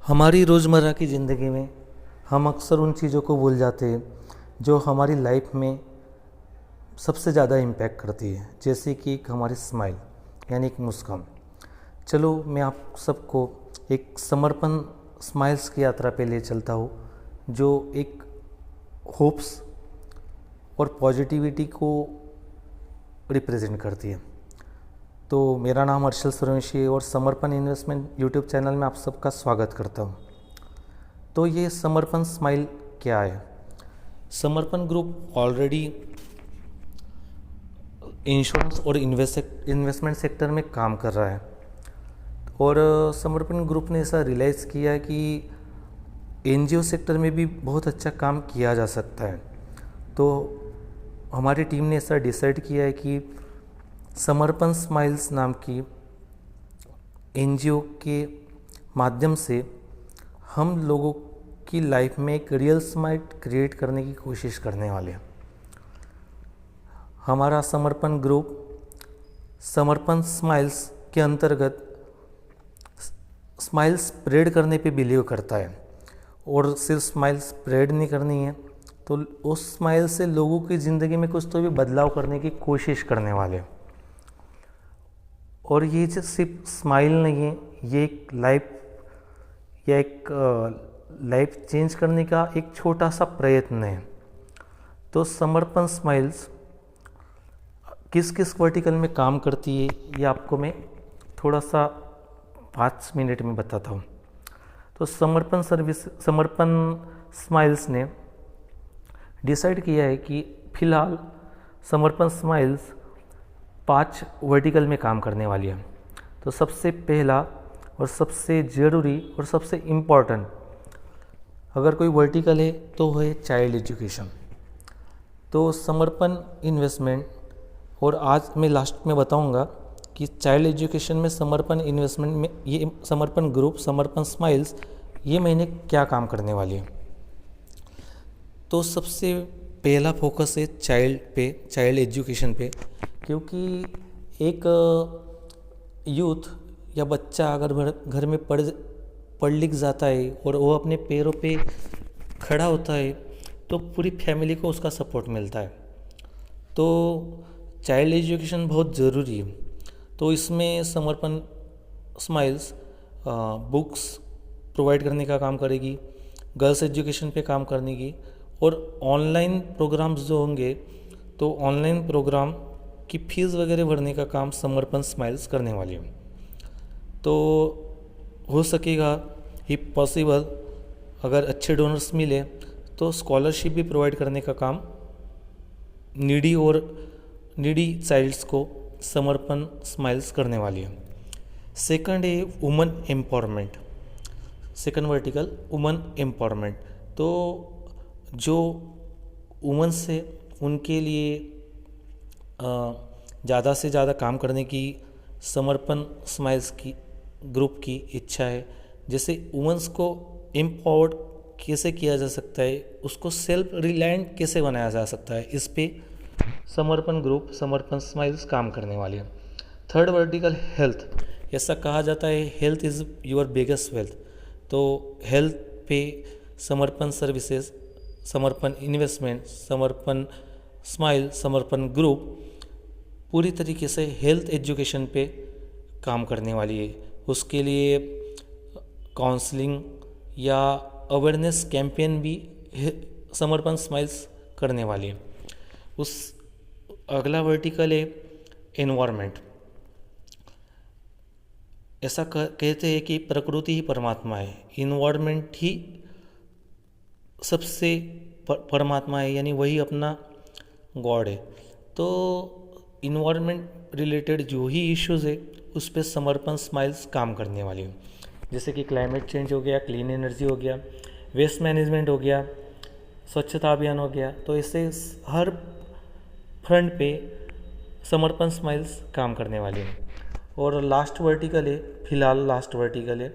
हमारी रोज़मर्रा की ज़िंदगी में हम अक्सर उन चीज़ों को भूल जाते हैं जो हमारी लाइफ में सबसे ज़्यादा इम्पैक्ट करती है, जैसे कि एक हमारी स्माइल यानी एक मुस्कान। चलो मैं आप सबको एक समर्पण स्माइल्स की यात्रा पे ले चलता हूँ, जो एक होप्स और पॉजिटिविटी को रिप्रेजेंट करती है। तो मेरा नाम हर्षल सूर्यवंशी है और समर्पण इन्वेस्टमेंट यूट्यूब चैनल में आप सबका स्वागत करता हूँ। तो ये समर्पण स्माइल क्या है? समर्पण ग्रुप ऑलरेडी इंश्योरेंस और इन्वेस्टमेंट सेक्टर में काम कर रहा है और समर्पण ग्रुप ने ऐसा रियलाइज़ किया है कि एनजीओ सेक्टर में भी बहुत अच्छा काम किया जा सकता है। तो हमारी टीम ने ऐसा डिसाइड किया है कि समर्पण स्माइल्स नाम की एनजीओ के माध्यम से हम लोगों की लाइफ में एक रियल स्माइल क्रिएट करने की कोशिश करने वाले हैं। हमारा समर्पण ग्रुप समर्पण स्माइल्स के अंतर्गत स्माइल स्प्रेड करने पे बिलीव करता है और सिर्फ स्माइल स्प्रेड नहीं करनी है, तो उस स्माइल से लोगों की ज़िंदगी में कुछ तो भी बदलाव करने की कोशिश करने वाले हैं। और ये जो सिर्फ स्माइल नहीं है, ये एक लाइफ चेंज करने का एक छोटा सा प्रयत्न है। तो समर्पण स्माइल्स किस किस वर्टिकल में काम करती है, ये आपको मैं थोड़ा सा 5 मिनट में बताता हूँ। तो समर्पण स्माइल्स ने डिसाइड किया है कि फ़िलहाल समर्पण स्माइल्स 5 वर्टिकल में काम करने वाली है। तो सबसे पहला और सबसे ज़रूरी और सबसे इम्पॉर्टेंट अगर कोई वर्टिकल है तो है चाइल्ड एजुकेशन। तो समर्पण इन्वेस्टमेंट, और आज मैं लास्ट में बताऊंगा कि चाइल्ड एजुकेशन में समर्पण इन्वेस्टमेंट में ये समर्पण ग्रुप समर्पण स्माइल्स ये महीने क्या काम करने वाली है। तो सबसे पहला फोकस है चाइल्ड एजुकेशन पे, क्योंकि एक यूथ या बच्चा अगर घर में पढ़ लिख जाता है और वो अपने पैरों पे खड़ा होता है तो पूरी फैमिली को उसका सपोर्ट मिलता है। तो चाइल्ड एजुकेशन बहुत ज़रूरी है। तो इसमें समर्पण स्माइल्स बुक्स प्रोवाइड करने का काम करेगी, गर्ल्स एजुकेशन पे काम करने की, और ऑनलाइन प्रोग्राम्स जो होंगे तो ऑनलाइन प्रोग्राम की फीस वगैरह भरने का काम समर्पण स्माइल्स करने वाली है। तो हो सकेगा ही पॉसिबल, अगर अच्छे डोनर्स मिले तो स्कॉलरशिप भी प्रोवाइड करने का काम नीडी चाइल्ड्स को समर्पण स्माइल्स करने वाली है। सेकंड है woman empowerment, second vertical woman empowerment. तो जो वुमेन्स है उनके लिए ज़्यादा से ज़्यादा काम करने की समर्पण स्माइल्स की ग्रुप की इच्छा है। जैसे वुमेन्स को एम्पावर्ड कैसे किया जा सकता है, उसको सेल्फ रिलायंट कैसे बनाया जा सकता है, इस पे समर्पण ग्रुप समर्पण स्माइल्स काम करने वाली है। थर्ड वर्टिकल हेल्थ, ऐसा कहा जाता है health is your biggest wealth. तो हेल्थ पे समर्पण सर्विसेज, समर्पण इन्वेस्टमेंट, समर्पण स्माइल, समर्पण ग्रुप पूरी तरीके से हेल्थ एजुकेशन पे काम करने वाली है। उसके लिए काउंसलिंग या अवेयरनेस कैंपेन भी समर्पण स्माइल्स करने वाली है। उस अगला वर्टिकल है एनवायरनमेंट। ऐसा कहते हैं कि प्रकृति ही परमात्मा है, इन्वायरमेंट ही सबसे परमात्मा है, यानी वही अपना गॉड है। तो इन्वायरमेंट रिलेटेड जो ही इश्यूज़ है उस पर समर्पण स्माइल्स काम करने वाली है। जैसे कि क्लाइमेट चेंज हो गया, क्लीन एनर्जी हो गया, वेस्ट मैनेजमेंट हो गया, स्वच्छता अभियान हो गया। तो इससे हर फ्रंट पे समर्पण स्माइल्स काम करने वाली है। और लास्ट वर्टिकल है, फिलहाल लास्ट वर्टिकल है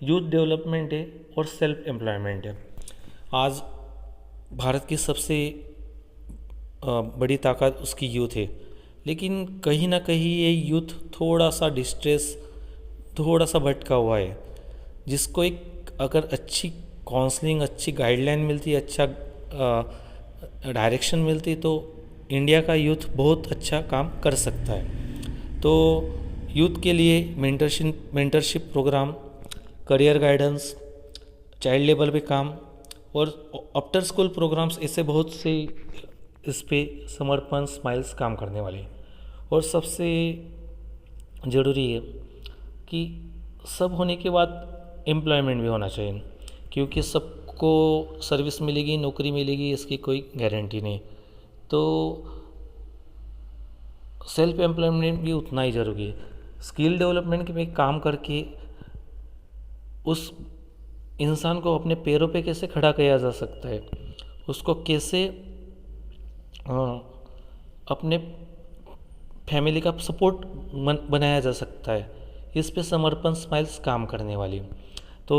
यूथ डेवलपमेंट है और सेल्फ एम्प्लॉयमेंट है। आज भारत की सबसे बड़ी ताकत उसकी यूथ है, लेकिन कहीं ना कहीं ये यूथ थोड़ा सा डिस्ट्रेस, थोड़ा सा भटका हुआ है, जिसको एक अगर अच्छी काउंसलिंग, अच्छी गाइडलाइन मिलती, अच्छा डायरेक्शन मिलती तो इंडिया का यूथ बहुत अच्छा काम कर सकता है। तो यूथ के लिए mentorship programme, career guidance, child labour पे काम और आफ्टर स्कूल प्रोग्राम्स, ऐसे बहुत से इस पे समर्पण स्माइल्स काम करने वाले हैं। और सबसे ज़रूरी है कि सब होने के बाद एम्प्लॉयमेंट भी होना चाहिए, क्योंकि सबको सर्विस मिलेगी, नौकरी मिलेगी, इसकी कोई गारंटी नहीं। तो सेल्फ एम्प्लॉयमेंट भी उतना ही ज़रूरी है। स्किल डेवलपमेंट में काम करके उस इंसान को अपने पैरों पे कैसे खड़ा किया जा सकता है, उसको कैसे अपने फैमिली का सपोर्ट बनाया जा सकता है, इस पे समर्पण स्माइल्स काम करने वाली। तो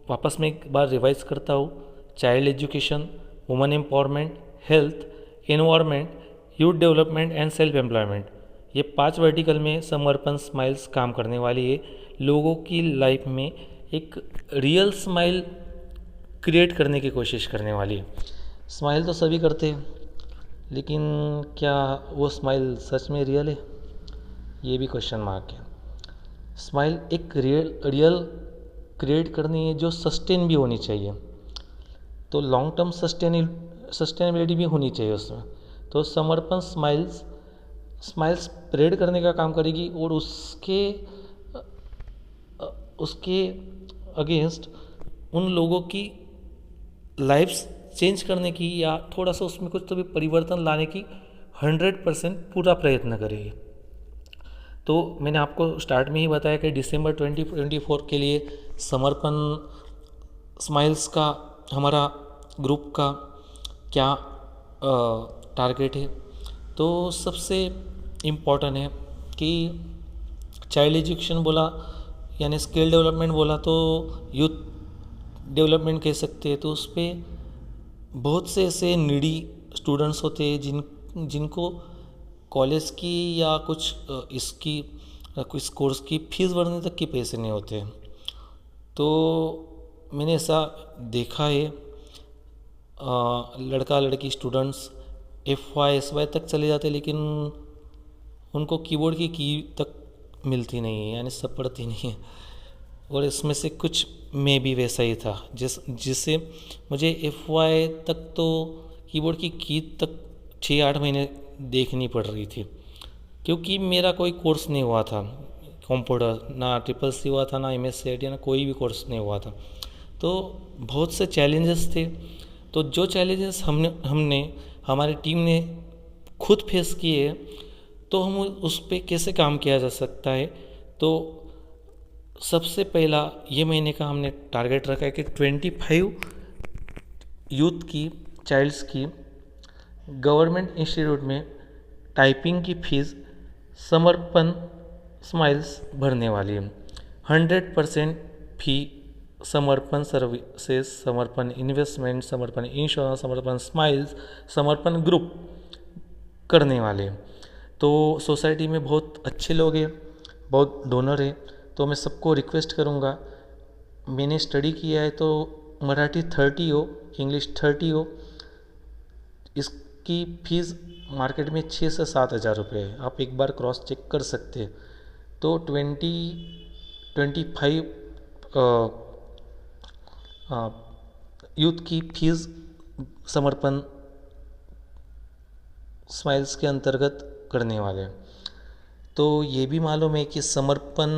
वापस मैं एक बार रिवाइज करता हूँ। Child education, women empowerment, health, environment, youth development and self employment, ये 5 वर्टिकल में समर्पण स्माइल्स काम करने वाली है। लोगों की लाइफ में एक रियल स्माइल क्रिएट करने की कोशिश करने वाली है। स्माइल तो सभी करते हैं, लेकिन क्या वो स्माइल सच में रियल है, ये भी क्वेश्चन मार्क है। स्माइल एक रियल क्रिएट करनी है जो सस्टेन भी होनी चाहिए, तो लॉन्ग टर्म सस्टेनेबिलिटी भी होनी चाहिए उसमें। तो समर्पण स्माइल्स स्प्रेड करने का काम करेगी और उसके अगेंस्ट उन लोगों की लाइफ चेंज करने की या थोड़ा सा उसमें कुछ तो भी परिवर्तन लाने की 100% पूरा प्रयत्न करेगी। तो मैंने आपको स्टार्ट में ही बताया कि दिसंबर 2024 के लिए समर्पण स्माइल्स का हमारा ग्रुप का क्या टारगेट है। तो सबसे इम्पॉर्टेंट है कि चाइल्ड एजुकेशन बोला यानी स्किल डेवलपमेंट बोला तो यूथ डेवलपमेंट कह सकते हैं। तो उस पर बहुत से ऐसे नीडी स्टूडेंट्स होते हैं जिनको कॉलेज की या कुछ कुछ कोर्स की फीस भरने तक के पैसे नहीं होते। तो मैंने ऐसा देखा है, लड़का लड़की स्टूडेंट्स FY SY तक चले जाते लेकिन उनको कीबोर्ड की की तक मिलती नहीं है, यानी सब पढ़ती नहीं है। और इसमें से कुछ मैं भी वैसा ही था जिससे मुझे FY तक तो कीबोर्ड की तक 6-8 महीने देखनी पड़ रही थी, क्योंकि मेरा कोई कोर्स नहीं हुआ था कंप्यूटर, ना CCC हुआ था, ना MSc ना कोई भी कोर्स नहीं हुआ था। तो बहुत से चैलेंजेस थे। तो जो चैलेंजेस हमने हमारी टीम ने खुद फेस किए, तो हम उस पर कैसे काम किया जा सकता है। तो सबसे पहला ये महीने का हमने टारगेट रखा है कि 25 यूथ की चाइल्ड्स की गवर्नमेंट इंस्टीट्यूट में टाइपिंग की फीस समर्पण स्माइल्स भरने वाली है। 100% फी समर्पण सर्विसेज, समर्पण इन्वेस्टमेंट, समर्पण इंश्योरेंस, समर्पण स्माइल्स, समर्पण ग्रुप करने वाले। तो सोसाइटी में बहुत अच्छे लोग हैं, बहुत डोनर हैं। तो मैं सबको रिक्वेस्ट करूँगा, मैंने स्टडी किया है तो मराठी 30 हो, इंग्लिश 30 हो, इसकी फीस मार्केट में 6 से 7 हज़ार रुपये है। आप एक बार क्रॉस चेक कर सकते हैं। तो 25 यूथ की फीस समर्पण स्माइल्स के अंतर्गत करने वाले। तो ये भी मालूम है कि समर्पण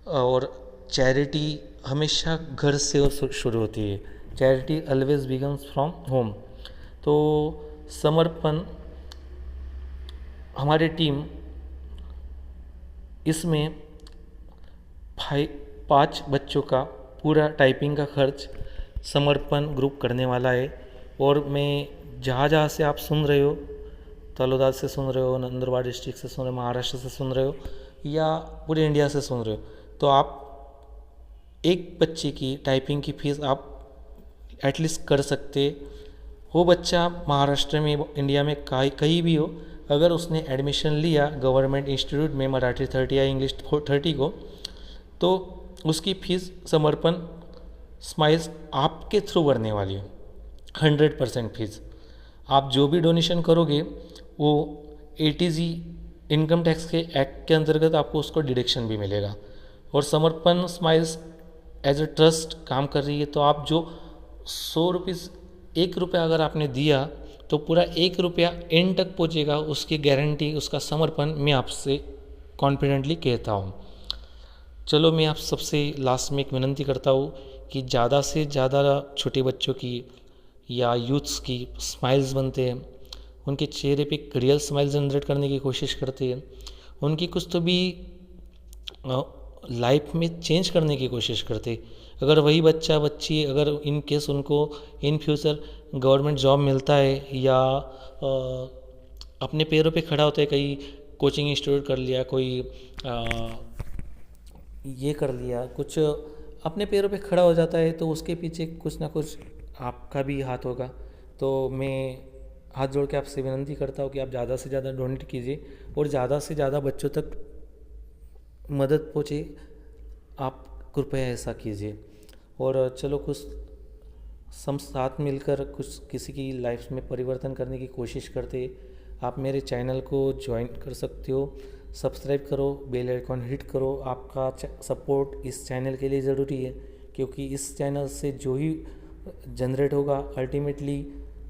और चैरिटी हमेशा घर से शुरू होती है। Charity always begins from home. तो समर्पण हमारी टीम इसमें 5 बच्चों का पूरा टाइपिंग का खर्च समर्पण ग्रुप करने वाला है। और मैं जहाँ से आप सुन रहे हो, तलोदा से सुन रहे हो, नंदुरबार डिस्ट्रिक्ट से सुन रहे हो, महाराष्ट्र से सुन रहे हो या पूरे इंडिया से सुन रहे हो, तो आप एक बच्चे की टाइपिंग की फीस आप एटलीस्ट कर सकते। वो बच्चा महाराष्ट्र में, इंडिया में कहीं भी हो, अगर उसने एडमिशन लिया गवर्नमेंट इंस्टीट्यूट में मराठी 30 या इंग्लिश 30 को, तो उसकी फ़ीस समर्पण स्माइल्स आपके थ्रू भरने वाली है 100% फीस। आप जो भी डोनेशन करोगे वो ATG इनकम टैक्स के एक्ट के अंतर्गत आपको उसको डिडक्शन भी मिलेगा। और समर्पण स्माइल्स एज ए ट्रस्ट काम कर रही है, तो आप जो 100 रुपीज़ 1 रुपया अगर आपने दिया तो पूरा 1 रुपया एंड तक पहुँचेगा, उसकी गारंटी, उसका समर्पण मैं आपसे कॉन्फिडेंटली कहता हूँ। चलो मैं आप सबसे लास्ट में एक विनती करता हूँ कि ज़्यादा से ज़्यादा छोटे बच्चों की या यूथ्स की स्माइल्स बनते हैं, उनके चेहरे पे एक रियल स्माइल जनरेट करने की कोशिश करते हैं, उनकी कुछ तो भी लाइफ में चेंज करने की कोशिश करते। अगर वही बच्चा बच्ची अगर इन केस उनको इन फ्यूचर गवर्नमेंट जॉब मिलता है या अपने पैरों पे खड़ा होता है, कहीं कोचिंग इंस्टीट्यूट कर लिया, कोई ये कर लिया, कुछ अपने पैरों पे खड़ा हो जाता है, तो उसके पीछे कुछ ना कुछ आपका भी हाथ होगा। तो मैं हाथ जोड़ के आपसे विनती करता हूँ कि आप ज़्यादा से ज़्यादा डोनेट कीजिए और ज़्यादा से ज़्यादा बच्चों तक मदद पहुँचे, आप कृपया ऐसा कीजिए। और चलो कुछ हम साथ मिलकर कुछ किसी की लाइफ में परिवर्तन करने की कोशिश करते। आप मेरे चैनल को ज्वाइन कर सकते हो, सब्सक्राइब करो, बेल आइकॉन हिट करो। आपका सपोर्ट इस चैनल के लिए ज़रूरी है, क्योंकि इस चैनल से जो ही जनरेट होगा अल्टीमेटली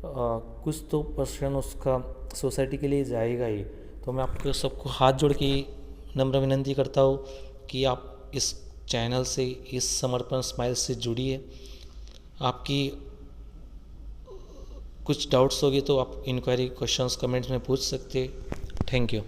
कुछ तो पर्सन उसका सोसाइटी के लिए जाएगा ही। तो मैं आपको सबको हाथ जोड़ के नम्र विनती करता हूँ कि आप इस चैनल से, इस समर्पण स्माइल से जुड़िए। आपकी कुछ डाउट्स होगी तो आप इंक्वायरी क्वेश्चंस कमेंट्स में पूछ सकते। Thank you.